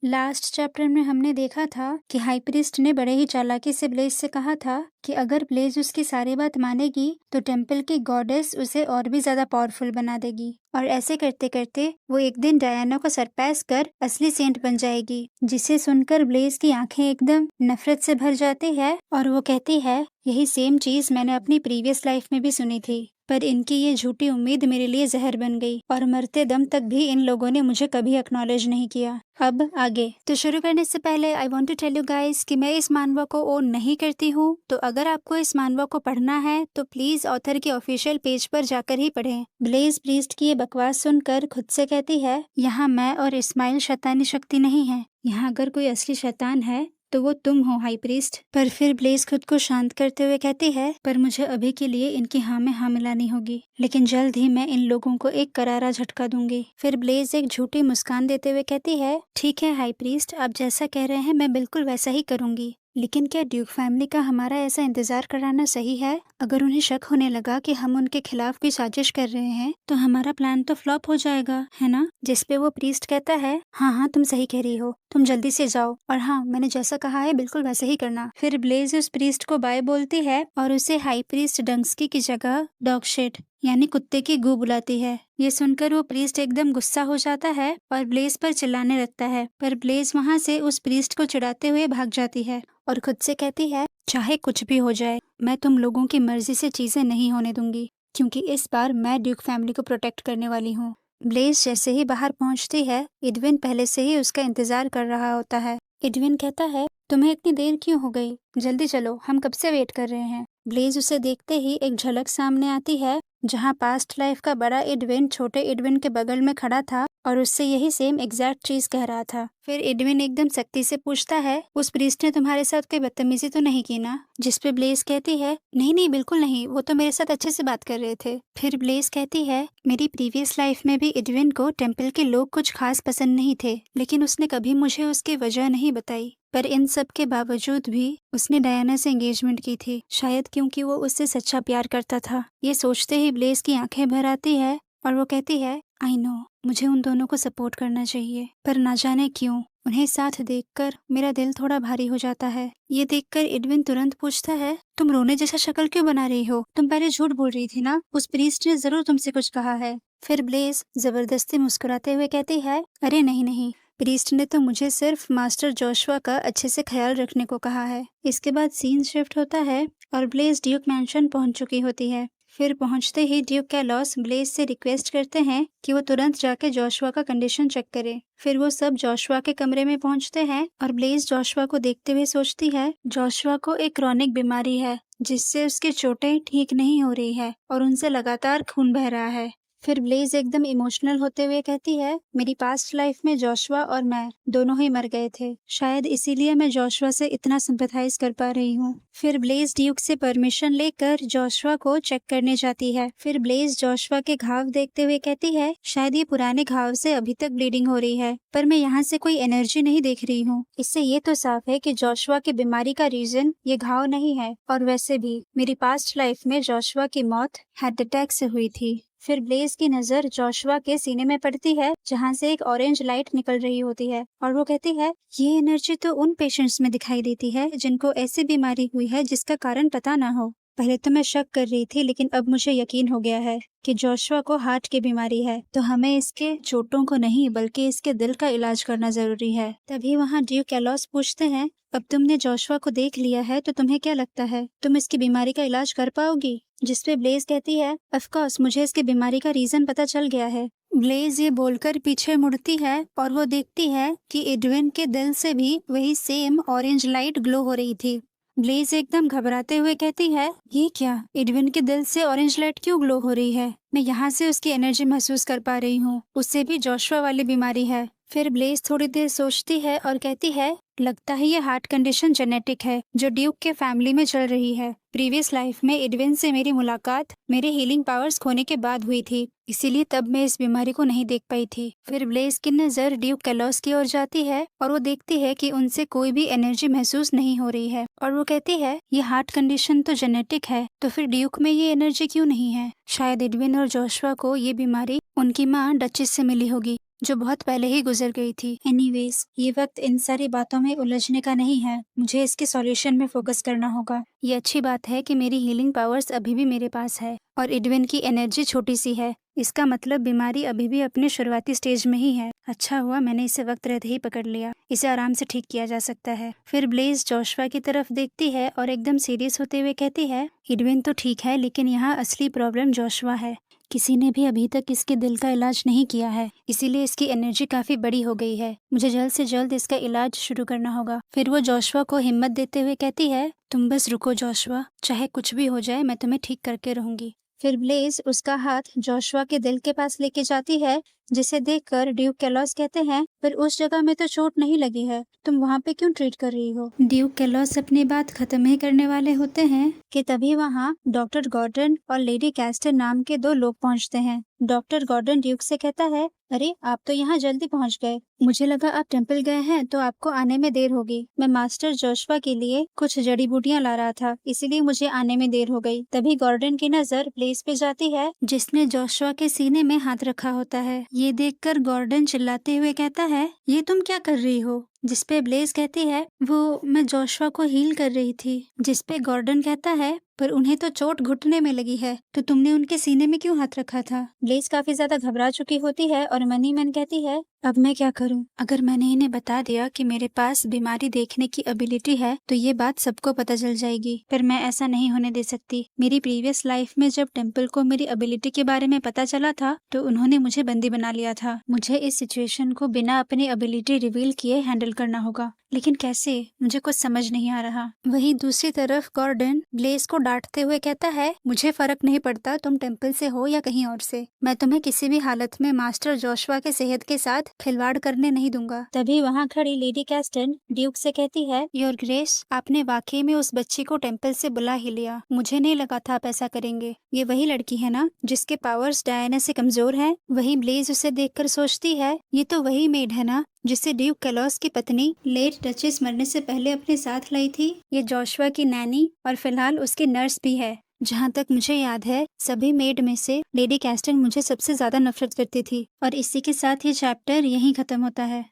Last chapter में हमने देखा था कि हाई प्रीस्ट ने बड़े ही चालाकी से ब्लेज से कहा था कि अगर ब्लेज उसकी सारी बात मानेगी तो टेम्पल की गॉडेस उसे और भी ज्यादा पावरफुल बना देगी। और ऐसे करते करते वो एक दिन डायना को सरपास कर असली सेंट बन जाएगी, जिसे सुनकर ब्लेज की आंखें एकदम नफरत से भर जाती है और वो कहती है, यही सेम चीज मैंने अपनी प्रीवियस लाइफ में भी सुनी थी, पर इनकी ये झूठी उम्मीद मेरे लिए जहर बन गई और मरते दम तक भी इन लोगों ने मुझे कभी एक्नॉलेज नहीं किया। अब आगे तो शुरू करने से पहले I want to tell you guys कि मैं इस मानवा को ओन नहीं करती हूँ, तो अगर आपको इस मानवा को पढ़ना है तो प्लीज ऑथर के ऑफिशियल पेज पर जाकर ही पढ़ें। ब्लेज प्रीस्ट की ये बकवास सुनकर खुद से कहती है, यहाँ मैं और इस्माइल शैतानी शक्ति नहीं है, यहाँ अगर कोई असली शैतान है तो वो तुम हो हाई प्रीस्ट। पर फिर ब्लेज खुद को शांत करते हुए कहती है, पर मुझे अभी के लिए इनकी हाँ में हाँ मिलानी होगी, लेकिन जल्द ही मैं इन लोगों को एक करारा झटका दूंगी। फिर ब्लेज एक झूठी मुस्कान देते हुए कहती है, ठीक है हाई प्रीस्ट, आप जैसा कह रहे हैं मैं बिल्कुल वैसा ही करूंगी, लेकिन क्या ड्यूक फैमिली का हमारा ऐसा इंतजार कराना सही है? अगर उन्हें शक होने लगा कि हम उनके खिलाफ कोई साजिश कर रहे हैं तो हमारा प्लान तो फ्लॉप हो जाएगा, है ना? जिसपे वो प्रीस्ट कहता है, हाँ हाँ तुम सही कह रही हो, तुम जल्दी से जाओ और हाँ मैंने जैसा कहा है बिल्कुल वैसा ही करना। फिर ब्लेज उस प्रीस्ट को बाय बोलती है और उसे हाई प्रीस्ट डंक्सकी की जगह डॉग शिट यानी कुत्ते की गू बुलाती है। ये सुनकर वो प्रीस्ट एकदम गुस्सा हो जाता है और ब्लेज पर चिल्लाने लगता है, पर ब्लेज वहाँ से उस प्रीस्ट को चिढ़ाते हुए भाग जाती है और खुद से कहती है, चाहे कुछ भी हो जाए मैं तुम लोगों की मर्जी से चीजें नहीं होने दूंगी, क्योंकि इस बार मैं ड्यूक फैमिली को प्रोटेक्ट करने वाली हूँ। ब्लेज जैसे ही बाहर पहुँचती है, एडविन पहले से ही उसका इंतजार कर रहा होता है। एडविन कहता है, तुम्हें इतनी देर क्यों हो गई? जल्दी चलो, हम कब से वेट कर रहे हैं। ब्लेज उसे देखते ही एक झलक सामने आती है जहाँ पास्ट लाइफ का बड़ा एडविन छोटे एडविन के बगल में खड़ा था और उससे यही सेम एग्जैक्ट चीज कह रहा था। फिर एडविन एकदम सख्ती से पूछता है, उस प्रीस्ट ने तुम्हारे साथ कोई बदतमीजी तो नहीं की ना? जिसपे ब्लेज कहती है, नहीं नहीं बिल्कुल नहीं, वो तो मेरे साथ अच्छे से बात कर रहे थे। फिर ब्लेज कहती है, मेरी प्रीवियस लाइफ में भी एडविन को टेम्पल के लोग कुछ खास पसंद नहीं थे, लेकिन उसने कभी मुझे उसकी वजह नहीं बताई, पर इन सब के बावजूद भी उसने डायना से एंगेजमेंट की थी, शायद क्योंकि वो उससे सच्चा प्यार करता था। ये सोचते ही ब्लेज की आंखें भर आती है और वो कहती है, आई नो मुझे उन दोनों को सपोर्ट करना चाहिए, पर ना जाने क्यों उन्हें साथ देखकर मेरा दिल थोड़ा भारी हो जाता है। ये देखकर एडविन तुरंत पूछता है, तुम रोने जैसा शक्ल क्यों बना रही हो? तुम पहले झूठ बोल रही थी ना, उस प्रीस्ट ने जरूर तुमसे कुछ कहा है। फिर ब्लेज जबरदस्ती मुस्कुराते हुए कहती है, अरे नहीं नहीं, प्रीस्ट ने तो मुझे सिर्फ मास्टर जोशुआ का अच्छे से ख्याल रखने को कहा है। इसके बाद सीन शिफ्ट होता है और ब्लेज ड्यूक मैंशन पहुंच चुकी होती है। फिर पहुंचते ही ड्यूक कैलोस ब्लेज से रिक्वेस्ट करते हैं कि वो तुरंत जाके जोशुआ का कंडीशन चेक करे। फिर वो सब जोशुआ के कमरे में पहुंचते हैं और ब्लेज जोशुआ को देखते हुए सोचती है, जोशुआ को एक क्रॉनिक बीमारी है जिससे उसकी चोटें ठीक नहीं हो रही है और उनसे लगातार खून बह रहा है। फिर ब्लेज एकदम इमोशनल होते हुए कहती है, मेरी पास्ट लाइफ में जोशुआ और मैं दोनों ही मर गए थे, शायद इसीलिए मैं जोशुआ से इतना सिंपैथाइज कर पा रही हूँ। फिर ब्लेज ड्यूक से परमिशन लेकर जोशुआ को चेक करने जाती है। फिर ब्लेज जोशुआ के घाव देखते हुए कहती है, शायद ये पुराने घाव से अभी तक ब्लीडिंग हो रही है, पर मैं यहाँ से कोई एनर्जी नहीं देख रही हूँ। इससे ये तो साफ है कि जोशुआ की बीमारी का रीजन ये घाव नहीं है, और वैसे भी मेरी पास्ट लाइफ में जोशुआ की मौत हार्ट अटैक से हुई थी। फिर ब्लेज की नजर जोशुआ के सीने में पड़ती है जहाँ से एक ऑरेंज लाइट निकल रही होती है और वो कहती है, ये एनर्जी तो उन पेशेंट्स में दिखाई देती है जिनको ऐसी बीमारी हुई है जिसका कारण पता ना हो। पहले तो मैं शक कर रही थी, लेकिन अब मुझे यकीन हो गया है कि जोशुआ को हार्ट की बीमारी है, तो हमें इसके चोटों को नहीं बल्कि इसके दिल का इलाज करना जरूरी है। तभी वहाँ ड्यूक कैलोस पूछते हैं, अब तुमने जोशुआ को देख लिया है तो तुम्हें क्या लगता है, तुम इसकी बीमारी का इलाज कर पाओगी? जिसपे ब्लेज कहती है, ऑफ कोर्स मुझे इसकी बीमारी का रीजन पता चल गया है। ब्लेज ये बोलकर पीछे मुड़ती है और वो देखती है कि एडविन के दिल से भी वही सेम ऑरेंज लाइट ग्लो हो रही थी। ब्लेज एकदम घबराते हुए कहती है, ये क्या, एडविन के दिल से ऑरेंज लाइट क्यों ग्लो हो रही है? मैं यहाँ से उसकी एनर्जी महसूस कर पा रही हूँ, उससे भी जोशुआ वाली बीमारी है। फिर ब्लेज थोड़ी देर सोचती है और कहती है, लगता है ये हार्ट कंडीशन जेनेटिक है जो ड्यूक के फैमिली में चल रही है। प्रीवियस लाइफ में एडविन से मेरी मुलाकात मेरे हीलिंग पावर्स खोने के बाद हुई थी, इसीलिए तब मैं इस बीमारी को नहीं देख पाई थी। फिर ब्लेज की नजर ड्यूक कैलोस की ओर जाती है और वो देखती है कि उनसे कोई भी एनर्जी महसूस नहीं हो रही है और वो कहती है, ये हार्ट कंडीशन तो जेनेटिक है, तो फिर ड्यूक में ये एनर्जी क्यों नहीं है? शायद एडविन और जोशुआ को ये बीमारी उनकी माँ डचेस से मिली होगी। जो बहुत पहले ही गुजर गई थी। एनीवेज, ये वक्त इन सारी बातों में उलझने का नहीं है। मुझे इसके सॉल्यूशन में फोकस करना होगा। ये अच्छी बात है कि मेरी हीलिंग पावर्स अभी भी मेरे पास है और एडविन की एनर्जी छोटी सी है। इसका मतलब बीमारी अभी भी अपने शुरुआती स्टेज में ही है। अच्छा हुआ मैंने इसे वक्त रहते ही पकड़ लिया। इसे आराम से ठीक किया जा सकता है। फिर ब्लेज जोशुआ की तरफ देखती है और एकदम सीरियस होते हुए कहती है, एडविन तो ठीक है, लेकिन यहाँ असली प्रॉब्लम जोशुआ है। किसी ने भी अभी तक इसके दिल का इलाज नहीं किया है, इसीलिए इसकी एनर्जी काफी बड़ी हो गई है। मुझे जल्द से जल्द इसका इलाज शुरू करना होगा। फिर वो जोशुआ को हिम्मत देते हुए कहती है, तुम बस रुको जोशुआ, चाहे कुछ भी हो जाए मैं तुम्हें ठीक करके रहूंगी। फिर ब्लेज उसका हाथ जोशुआ के दिल के पास लेके जाती है, जिसे देखकर ड्यूक कैलोस कहते हैं, पर उस जगह में तो चोट नहीं लगी है, तुम वहाँ पे क्यों ट्रीट कर रही हो? ड्यूक कैलोस अपनी बात खत्म ही करने वाले होते हैं कि तभी वहाँ डॉक्टर गॉर्डन और लेडी कैस्टर नाम के दो लोग पहुँचते हैं। डॉक्टर गॉर्डन ड्यूक से कहता है, अरे आप तो यहाँ जल्दी पहुँच गए, मुझे लगा आप टेम्पल गए हैं तो आपको आने में देर होगी। मैं मास्टर जोशुआ के लिए कुछ जड़ी बूटियां ला रहा था, इसीलिए मुझे आने में देर हो गई। तभी गॉर्डन की नजर ब्लेज पे जाती है, जिसने जोशुआ के सीने में हाथ रखा होता है। ये देखकर गॉर्डन चिल्लाते हुए कहता है, ये तुम क्या कर रही हो? जिसपे ब्लेज कहती है, वो मैं जोशुआ को हील कर रही थी। जिसपे गॉर्डन कहता है, पर उन्हें तो चोट घुटने में लगी है, तो तुमने उनके सीने में क्यों हाथ रखा था? ब्लेज काफी ज्यादा घबरा चुकी होती है और मन ही मन कहती है, अब मैं क्या करूं? अगर मैंने इन्हें बता दिया कि मेरे पास बीमारी देखने की एबिलिटी है तो ये बात सबको पता चल जाएगी, पर मैं ऐसा नहीं होने दे सकती। मेरी प्रीवियस लाइफ में जब टेम्पल को मेरी एबिलिटी के बारे में पता चला था तो उन्होंने मुझे बंदी बना लिया था। मुझे इस सिचुएशन को बिना अपनी एबिलिटी रिवील किए हैंडल करना होगा, लेकिन कैसे? मुझे कुछ समझ नहीं आ रहा। वहीं दूसरी तरफ गॉर्डन ब्लेज को डांटते हुए कहता है, मुझे फर्क नहीं पड़ता तुम टेम्पल से हो या कहीं और से, मैं तुम्हें किसी भी हालत में मास्टर जोशुआ के सेहत के साथ खिलवाड़ करने नहीं दूंगा। तभी वहाँ खड़ी लेडी कैस्टन ड्यूक से कहती है, योर ग्रेस, आपने वाकई में उस बच्ची को टेम्पल से बुला ही लिया। मुझे नहीं लगा था आप ऐसा करेंगे। ये वही लड़की है ना जिसके पावर्स डायना से कमजोर हैं? वहीं ब्लेज उसे देखकर सोचती है, ये तो वही मेड है ना जिसे ड्यूक कैलोस की पत्नी लेट डचेस मरने से पहले अपने साथ लाई थी। ये जोशुआ की नैनी और फिलहाल उसकी नर्स भी है। जहाँ तक मुझे याद है, सभी मेड में से लेडी कैस्टन मुझे सबसे ज्यादा नफरत करती थी। और इसी के साथ ये चैप्टर यहीं खत्म होता है।